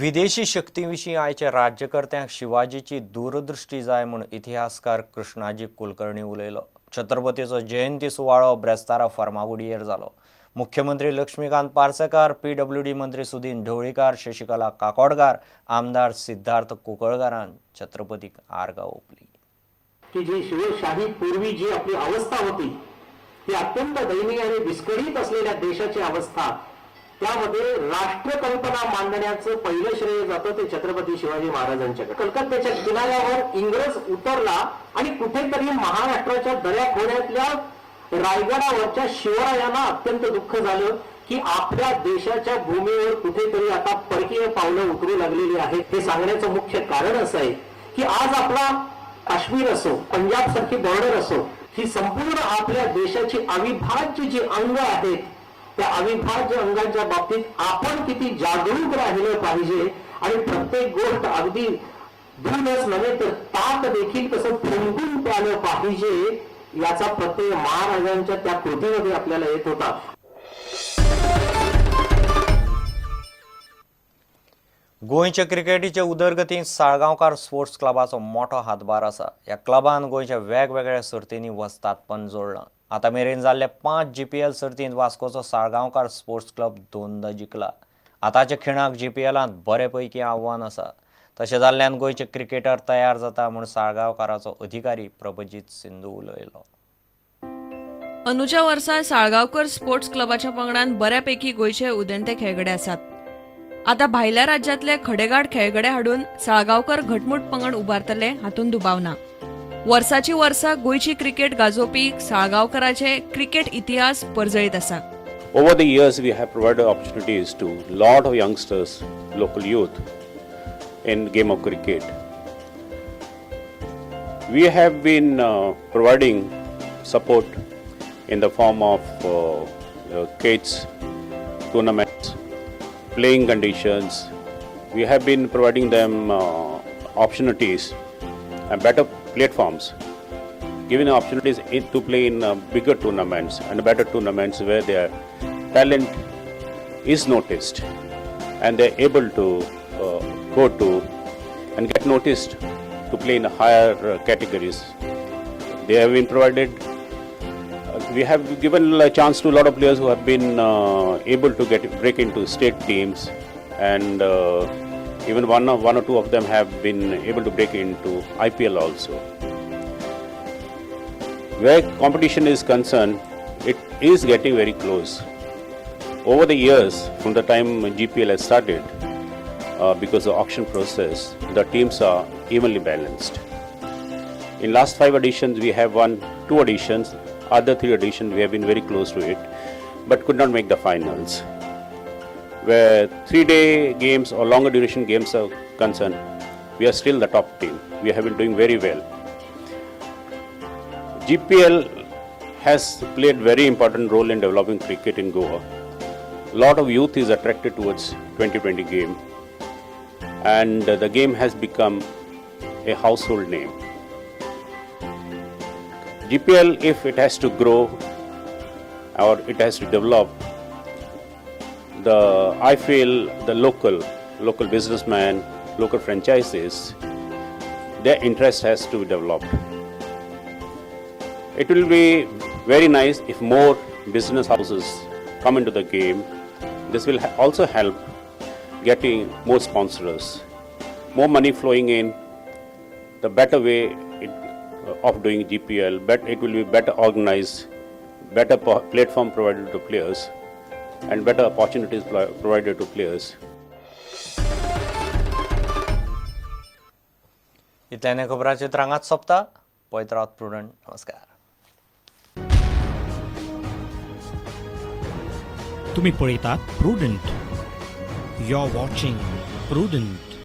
विदेशी शक्तीविषयी आयच्या राज्यकर्त्यांक शिवाजीची दूरदृष्टी जाय म्हूण इतिहासकार कृष्णाजी कुलकर्णी उलयलो. छत्रपतीचो जयंती सुवाळो ब्रेस्तारा फार्मागुडयेर जालो. मुख्यमंत्री लक्ष्मीकांत पार्सेकार, PWD मंत्री सुदीन ढवळीकार, शशिकला काकोडकार, आमदार सिद्धार्थ कुंकळकारान छत्रपतीक आर्गां ओंपली. की जी शिवशाही पूर्वी जी आपली अवस्था होती ती अत्यंत दयनीय आणि विस्कळीत असलेल्या देशाची अवस्था, त्यामध्ये राष्ट्रकल्पना मांडण्याचं पहिलं श्रेय जातं ते छत्रपती शिवाजी महाराजांच्याकडे. कलकत्त्याच्या किनाऱ्यावर इंग्रज उतरला आणि कुठेतरी महाराष्ट्राच्या दऱ्याखोऱ्यातल्या रायगडावरच्या शिवरायांना अत्यंत दुःख झालं की आपल्या देशाच्या भूमीवर कुठेतरी आता परकीय पावलं उतरू लागलेली आहेत. हे सांगण्याचं मुख्य कारण असं आहे की आज आपला काश्मीर असो, पंजाब सारखी बॉर्डर असो, ही संपूर्ण आपल्या देशाची अविभाज्य जी अंग आहेत, त्या अविभाज्य अंगांच्या बाबतीत आपण किती जागरूक राहिलं पाहिजे आणि प्रत्येक गोष्ट अगदी दूधच नव्हे तर ताक देखील कसं फुंकून प्यालं पाहिजे याचा प्रत्यय महाराजांच्या त्या कृतीमध्ये आपल्याला येत होता. गोंयच्या क्रिकेटीचे उदरगतींत साळगांवकार स्पोर्ट्स क्लबाचो मोठो हातभार आसा. ह्या क्लबान गोंयच्या वेगवेगळ्या सर्तींनी वस्तादपण जोडलां. आतां मेरेन जाल्ल्या 5 GPL सर्तींत वास्कोचो साळगांवकार स्पोर्ट्स क्लब 2दा जिखला. आतांच्या खिणाक GPLांत बरेपैकी आव्हान आसा. तशें जाल्ल्यान गोंयचे क्रिकेटर तयार जाता म्हूण साळगांवकाराचो अधिकारी प्रभजीत सिंधू उलयलो. अनुच्या वर्सा साळगांवकर स्पोर्ट्स क्लबाच्या पंगडान बऱ्यापैकी गोंयचे उदेंते खेळगडे आसात. आता भायल्या राज्यांतले खडेगाड खेळगडे हाडून साळगांवकर घटमूट पंगड उबारतले हातूंत दुबाव ना. वर्साची वर्सा गोंयची क्रिकेट गाजोवपी साळगांवकराचे क्रिकेट इतिहास परजळीत आसा. Over the years, we have provided opportunities to lot of youngsters, local youth, in game of cricket. We have been providing support in the form of kids, tournaments, playing conditions. We have been providing them opportunities and better platforms, giving opportunities to play in bigger tournaments and better tournaments where their talent is noticed and they're able to go to and get noticed to play in higher categories. They have been provided. We have given a chance to a lot of players who have been able to break into state teams, and even one or two of them have been able to break into IPL also. Where competition is concerned, it is getting very close. Over the years, from the time GPL has started, because of the auction process, the teams are evenly balanced. In last 5 editions, we have won 2 editions. Other 3 editions, we have been very close to it, but could not make the finals. Where 3-day games or longer duration games are concerned, we are still the top team. We have been doing very well. GPL has played very important role in developing cricket in Goa. A lot of youth is attracted towards 2020 game, and the game has become a household name. GPL, if it has to grow or it has to develop, I feel the local businessmen, local franchises, their interest has to be developed. It will be very nice if more business houses come into the game. This will also help getting more sponsors, more money flowing in, the better way of doing GPL, but it will be better organized, better platform provided to players, and better opportunities provided to players. इतल्यान खबरांचे तरंगात सोंपता. पळयत Rawat prudent. नमस्कार. तुम्ही पळयतात Prudent. You are watching prudent.